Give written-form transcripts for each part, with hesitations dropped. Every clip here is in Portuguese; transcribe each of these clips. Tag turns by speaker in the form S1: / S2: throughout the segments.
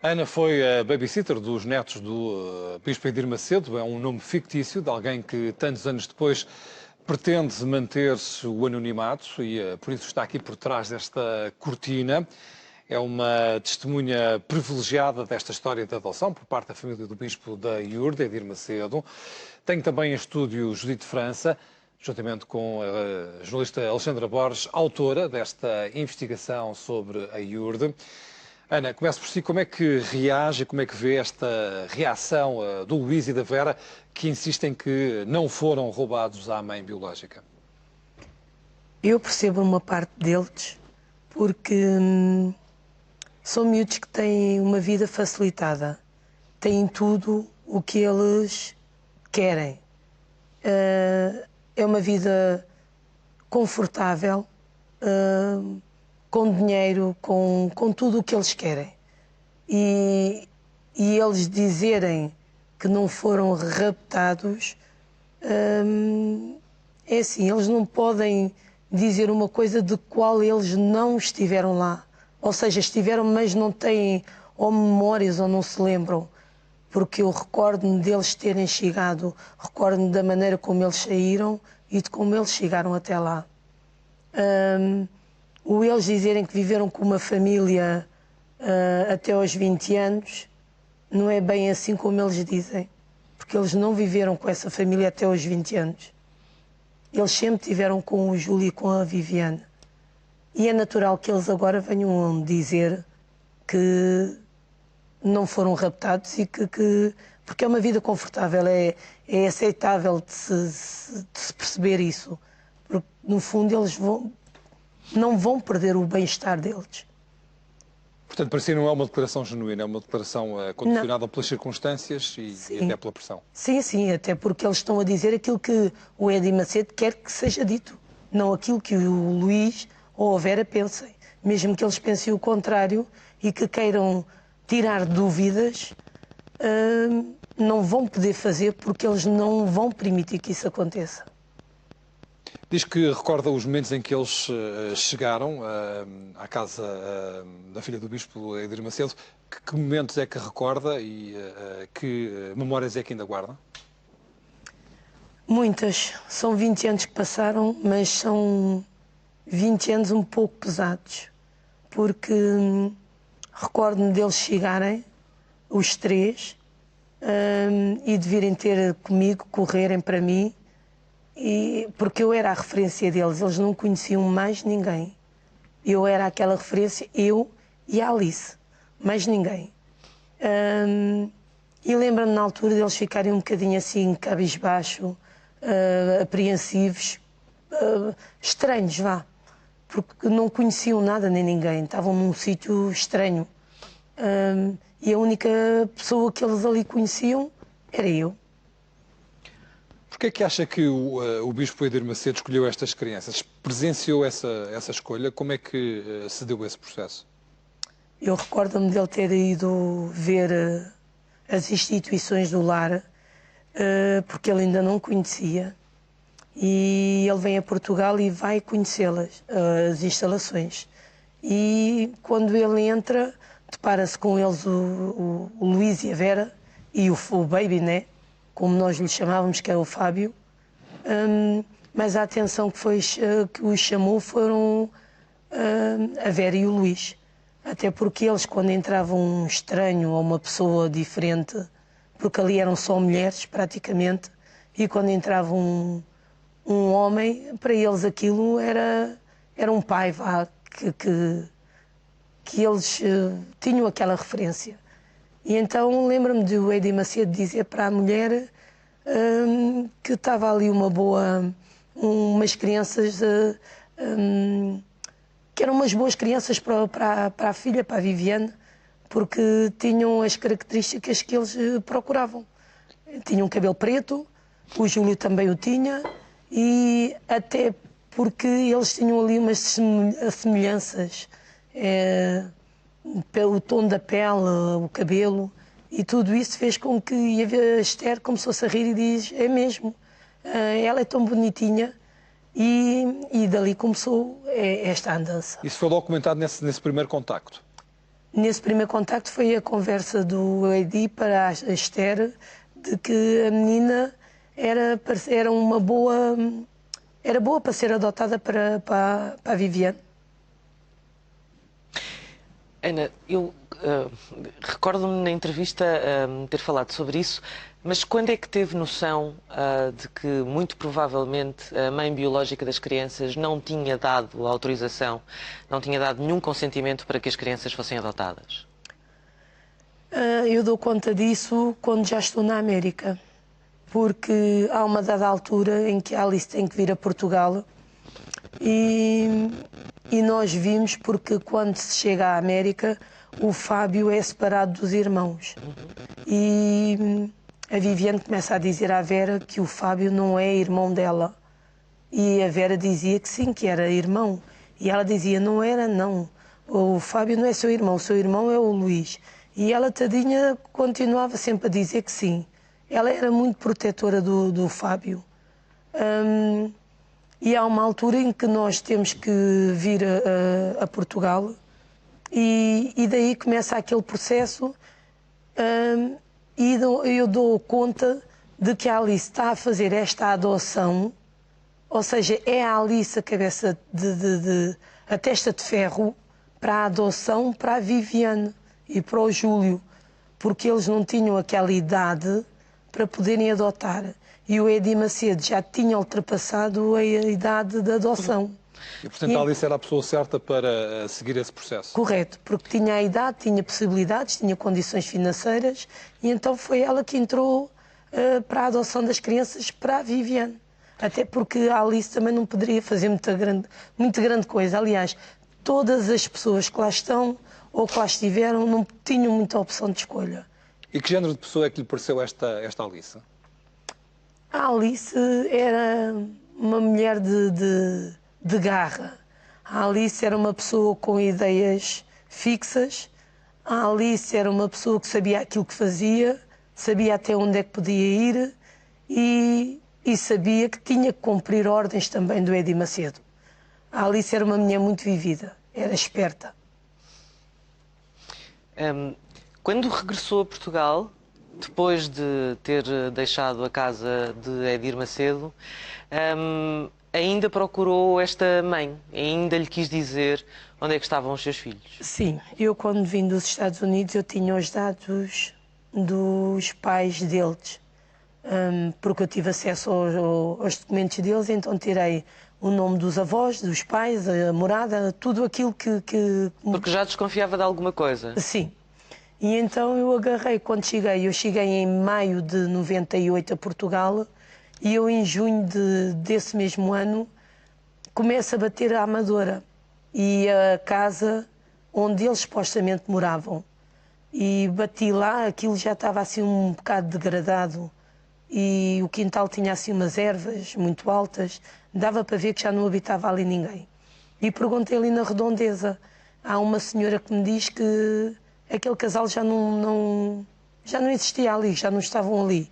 S1: Ana foi a babysitter dos netos do Bispo Edir Macedo, é um nome fictício de alguém que tantos anos depois pretende manter-se o anonimato e por isso está aqui por trás desta cortina. É uma testemunha privilegiada desta história de adoção por parte da família do Bispo da Iurde, Edir Macedo. Tenho também em estúdio Judite França, juntamente com a jornalista Alexandra Borges, autora desta investigação sobre a Iurde. Ana, começo por si. Como é que reage, como é que vê esta reação do Luís e da Vera, que insistem que não foram roubados à mãe biológica?
S2: Eu percebo uma parte deles, porque são miúdos que têm uma vida facilitada, têm tudo o que eles querem. É uma vida confortável, com dinheiro, com tudo o que eles querem. E eles dizerem que não foram raptados, é assim, eles não podem dizer uma coisa de qual eles não estiveram lá. Ou seja, estiveram, mas não têm ou memórias ou não se lembram. Porque eu recordo-me deles terem chegado, recordo-me da maneira como eles saíram e de como eles chegaram até lá. O eles dizerem que viveram com uma família até aos 20 anos, não é bem assim como eles dizem. Porque eles não viveram com essa família até aos 20 anos. Eles sempre tiveram com o Júlio e com a Viviane. E é natural que eles agora venham dizer que não foram raptados e porque é uma vida confortável, é aceitável de se perceber isso. Porque, no fundo, eles não vão perder o bem-estar deles.
S1: Portanto, para si não é uma declaração genuína, é uma declaração condicionada pelas circunstâncias e até pela pressão.
S2: Sim, sim, até porque eles estão a dizer aquilo que o Edir Macedo quer que seja dito, não aquilo que o Luís ou a Vera pensem. Mesmo que eles pensem o contrário e que queiram tirar dúvidas, não vão poder fazer porque eles não vão permitir que isso aconteça.
S1: Diz que recorda os momentos em que eles chegaram à casa da filha do Bispo Edir Macedo. Que momentos é que recorda e que memórias é que ainda guarda?
S2: Muitas. São 20 anos que passaram, mas são 20 anos um pouco pesados. Porque recordo-me deles chegarem, os três, e de virem ter comigo, correrem para mim, porque eu era a referência deles, eles não conheciam mais ninguém. Eu era aquela referência, eu e a Alice, mais ninguém. E lembro-me na altura deles ficarem um bocadinho assim, cabisbaixo, apreensivos, estranhos, vá. Porque não conheciam nada nem ninguém, estavam num sítio estranho. E a única pessoa que eles ali conheciam era eu.
S1: Porquê é que acha que o Bispo Edir Macedo escolheu estas crianças? Presenciou essa escolha? Como é que se deu esse processo?
S2: Eu recordo-me dele ter ido ver as instituições do lar, porque ele ainda não conhecia. E ele vem a Portugal e vai conhecê-las, as instalações. E quando ele entra, depara-se com eles o Luís e a Vera e o Baby, né? Como nós lhe chamávamos, que é o Fábio. Mas a atenção que os chamou foram a Vera e o Luís. Até porque eles, quando entravam um estranho ou uma pessoa diferente, porque ali eram só mulheres praticamente, e quando entrava um homem, para eles aquilo era um pai, vá, que eles tinham aquela referência. E então lembro-me de o Edir Macedo dizer para a mulher que estava ali umas crianças, que eram umas boas crianças para a filha, para a Viviane, porque tinham as características que eles procuravam. Tinham cabelo preto, o Júlio também o tinha, e até porque eles tinham ali umas semelhanças, pelo tom da pele, o cabelo, e tudo isso fez com que a Esther começou-se a rir e diz, é mesmo, ela é tão bonitinha, e dali começou esta andança.
S1: Isso foi logo comentado nesse primeiro contacto?
S2: nesse primeiro contacto foi a conversa do Edi para a Esther de que a menina era uma boa, era boa para ser adotada para a Viviane.
S3: Ana, eu recordo-me na entrevista ter falado sobre isso, mas quando é que teve noção de que, muito provavelmente, a mãe biológica das crianças não tinha dado autorização, não tinha dado nenhum consentimento para que as crianças fossem adotadas?
S2: Eu dou conta disso quando já estou na América, porque há uma dada altura em que a Alice tem que vir a Portugal e nós vimos, porque quando se chega à América, o Fábio é separado dos irmãos. E a Viviane começa a dizer à Vera que o Fábio não é irmão dela. E a Vera dizia que sim, que era irmão. E ela dizia, não era, não. O Fábio não é seu irmão é o Luís. E ela, tadinha, continuava sempre a dizer que sim. Ela era muito protetora do Fábio. E há uma altura em que nós temos que vir a Portugal e daí começa aquele processo e eu dou conta de que a Alice está a fazer esta adoção, ou seja, é a Alice a cabeça a testa de ferro para a adoção para a Viviane e para o Júlio, porque eles não tinham aquela idade para poderem adotar. E o Edi Macedo já tinha ultrapassado a idade da adoção.
S1: E, portanto, a Alice era a pessoa certa para seguir esse processo?
S2: Correto, porque tinha a idade, tinha possibilidades, tinha condições financeiras e então foi ela que entrou para a adoção das crianças para a Viviane. Até porque a Alice também não poderia fazer muito grande coisa. Aliás, todas as pessoas que lá estão ou que lá estiveram não tinham muita opção de escolha.
S1: E que género de pessoa é que lhe pareceu esta Alice?
S2: A Alice era uma mulher de garra. A Alice era uma pessoa com ideias fixas. A Alice era uma pessoa que sabia aquilo que fazia, sabia até onde é que podia ir e sabia que tinha que cumprir ordens também do Edi Macedo. A Alice era uma mulher muito vivida, era esperta.
S3: Quando regressou a Portugal, depois de ter deixado a casa de Edir Macedo, ainda procurou esta mãe? Ainda lhe quis dizer onde é que estavam os seus filhos?
S2: Sim, eu quando vim dos Estados Unidos eu tinha os dados dos pais deles, porque eu tive acesso aos documentos deles, então tirei o nome dos avós, dos pais, a morada, tudo aquilo que...
S3: Porque já desconfiava de alguma coisa?
S2: Sim. E então eu agarrei, quando cheguei, eu cheguei em maio de 98 a Portugal e eu em junho desse mesmo ano começo a bater a Amadora e a casa onde eles supostamente moravam. E bati lá, aquilo já estava assim um bocado degradado e o quintal tinha assim umas ervas muito altas, dava para ver que já não habitava ali ninguém. E perguntei ali na redondeza, há uma senhora que me diz que aquele casal já não existia ali, já não estavam ali.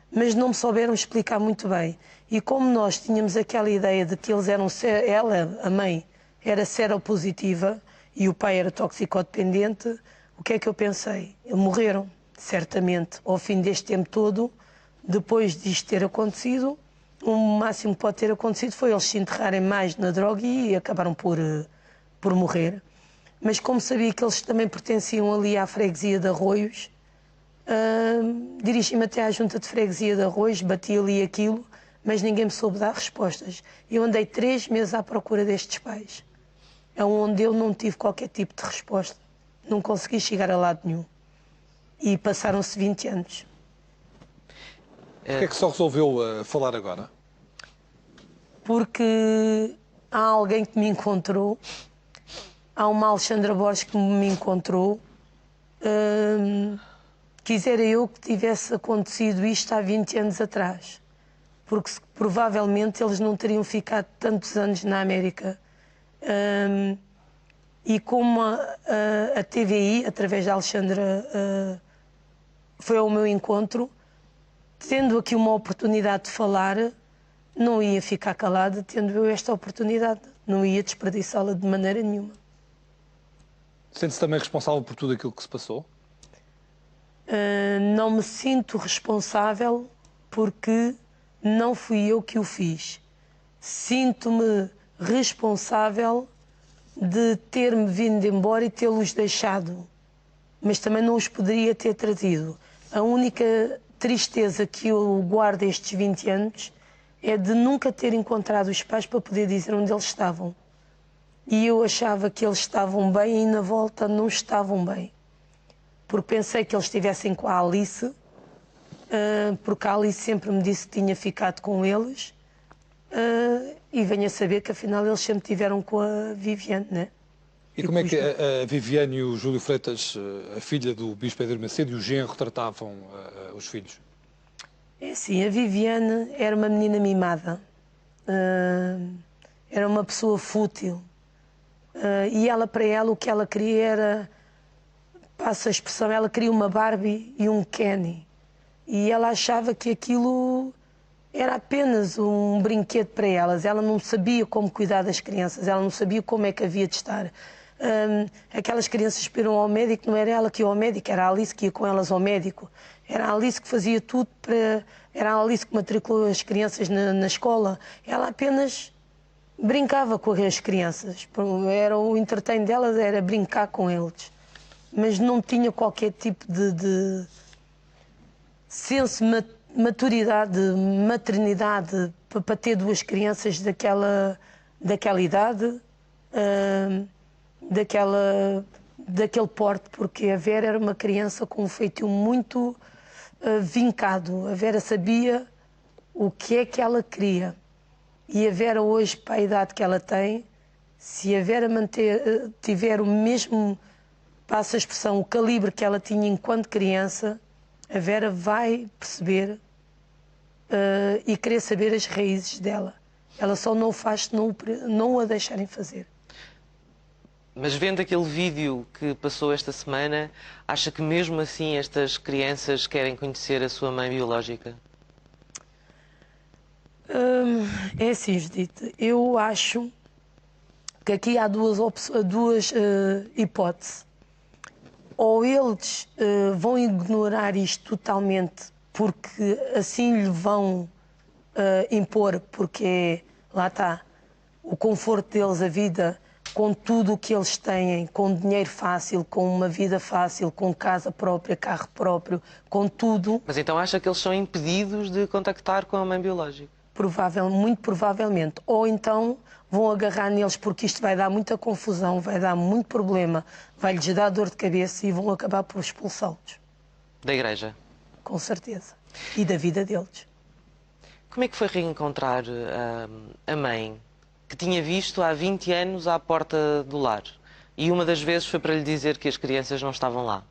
S2: Mas não me souberam explicar muito bem. E como nós tínhamos aquela ideia de que eles eram, ela, a mãe, era seropositiva e o pai era toxicodependente, o que é que eu pensei? Eles morreram, certamente, ao fim deste tempo todo, depois disto ter acontecido, o máximo que pode ter acontecido foi eles se enterrarem mais na droga e acabaram por morrer. Mas como sabia que eles também pertenciam ali à freguesia de Arroios, dirigi-me até à junta de freguesia de Arroios, bati ali aquilo, mas ninguém me soube dar respostas. Eu andei 3 meses à procura destes pais, onde eu não tive qualquer tipo de resposta. Não consegui chegar a lado nenhum. E passaram-se 20 anos.
S1: Porquê é que só resolveu falar agora?
S2: Porque há alguém que me encontrou. Há uma Alexandra Borges que me encontrou. Quisera eu que tivesse acontecido isto há 20 anos atrás. Porque provavelmente eles não teriam ficado tantos anos na América. E como a TVI, através da Alexandra, foi ao meu encontro, tendo aqui uma oportunidade de falar, não ia ficar calada, tendo eu esta oportunidade. Não ia desperdiçá-la de maneira nenhuma.
S1: Sente-se também responsável por tudo aquilo que se passou?
S2: Não me sinto responsável porque não fui eu que o fiz. Sinto-me responsável de ter-me vindo embora e tê-los deixado, mas também não os poderia ter trazido. A única tristeza que eu guardo estes 20 anos é de nunca ter encontrado os pais para poder dizer onde eles estavam. E eu achava que eles estavam bem e na volta não estavam bem. Porque pensei que eles estivessem com a Alice, porque a Alice sempre me disse que tinha ficado com eles, e venho a saber que afinal eles sempre estiveram com a Viviane, né?
S1: E como é que a Viviane e o Júlio Freitas, a filha do Bispo Pedro Macedo, e o genro tratavam os filhos?
S2: É assim, a Viviane era uma menina mimada, era uma pessoa fútil, e ela, para ela, o que ela queria era, passa a expressão, ela queria uma Barbie e um Kenny, e ela achava que aquilo era apenas um brinquedo para elas. Ela não sabia como cuidar das crianças, ela não sabia como é que havia de estar. Aquelas crianças esperam ao médico, não era ela que ia ao médico, era a Alice que ia com elas ao médico. Era a Alice que fazia tudo para... Era a Alice que matriculou as crianças na escola. Ela apenas brincava com as crianças. Era o entretenimento delas, era brincar com eles. Mas não tinha qualquer tipo de senso maturidade, maternidade para ter duas crianças daquela idade, daquele porte, porque a Vera era uma criança com um feitio muito vincado. A Vera sabia o que é que ela queria. E a Vera hoje, para a idade que ela tem, se a Vera tiver o mesmo, passa a expressão, o calibre que ela tinha enquanto criança, a Vera vai perceber e querer saber as raízes dela. Ela só não o faz se não a deixarem fazer.
S3: Mas vendo aquele vídeo que passou esta semana, acha que mesmo assim estas crianças querem conhecer a sua mãe biológica?
S2: É assim, Judite, eu acho que aqui há duas hipóteses. Ou eles vão ignorar isto totalmente porque assim lhe vão impor, porque lá está, o conforto deles, a vida, com tudo o que eles têm, com dinheiro fácil, com uma vida fácil, com casa própria, carro próprio, com tudo.
S3: Mas então acha que eles são impedidos de contactar com a mãe biológica?
S2: Muito provavelmente. Ou então vão agarrar neles porque isto vai dar muita confusão, vai dar muito problema, vai-lhes dar dor de cabeça e vão acabar por expulsá-los.
S3: Da igreja?
S2: Com certeza. E da vida deles.
S3: Como é que foi reencontrar a mãe que tinha visto há 20 anos à porta do lar? E uma das vezes foi para lhe dizer que as crianças não estavam lá.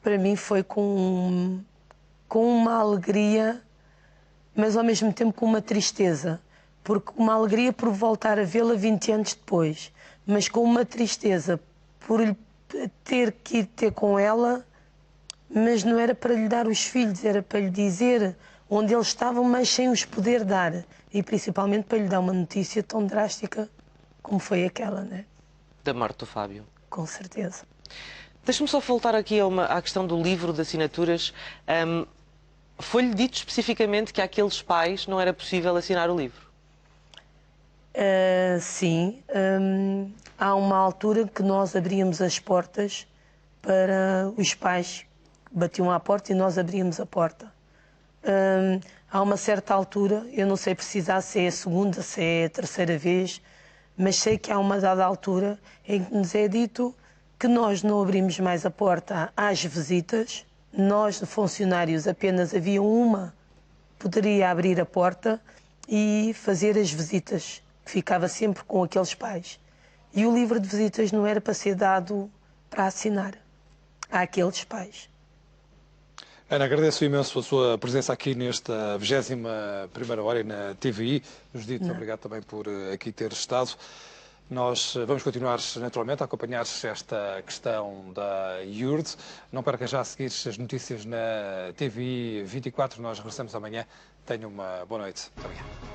S2: Para mim foi com uma alegria, mas ao mesmo tempo com uma tristeza. Porque uma alegria por voltar a vê-la 20 anos depois, mas com uma tristeza por ter que ir ter com ela, mas não era para lhe dar os filhos, era para lhe dizer onde eles estavam, mas sem os poder dar. E principalmente para lhe dar uma notícia tão drástica como foi aquela, né?
S3: Da morte do Fábio.
S2: Com certeza.
S3: Deixa-me só voltar aqui à questão do livro de assinaturas. Foi-lhe dito especificamente que àqueles pais não era possível assinar o livro?
S2: Sim. Há uma altura que nós abríamos as portas para os pais que batiam à porta e nós abríamos a porta. Há uma certa altura, eu não sei precisar se é a segunda, se é a terceira vez, mas sei que há uma dada altura em que nos é dito que nós não abrimos mais a porta às visitas. Nós, funcionários, apenas havia uma poderia abrir a porta e fazer as visitas, que ficava sempre com aqueles pais. E o livro de visitas não era para ser dado para assinar àqueles pais.
S1: Ana, agradeço imenso a sua presença aqui nesta 21ª hora e na TVI. Judite, obrigado também por aqui ter estado. Nós vamos continuar naturalmente a acompanhar esta questão da IURD. Não perca já a seguir as notícias na TVI 24. Nós regressamos amanhã. Tenha uma boa noite. Muito obrigado.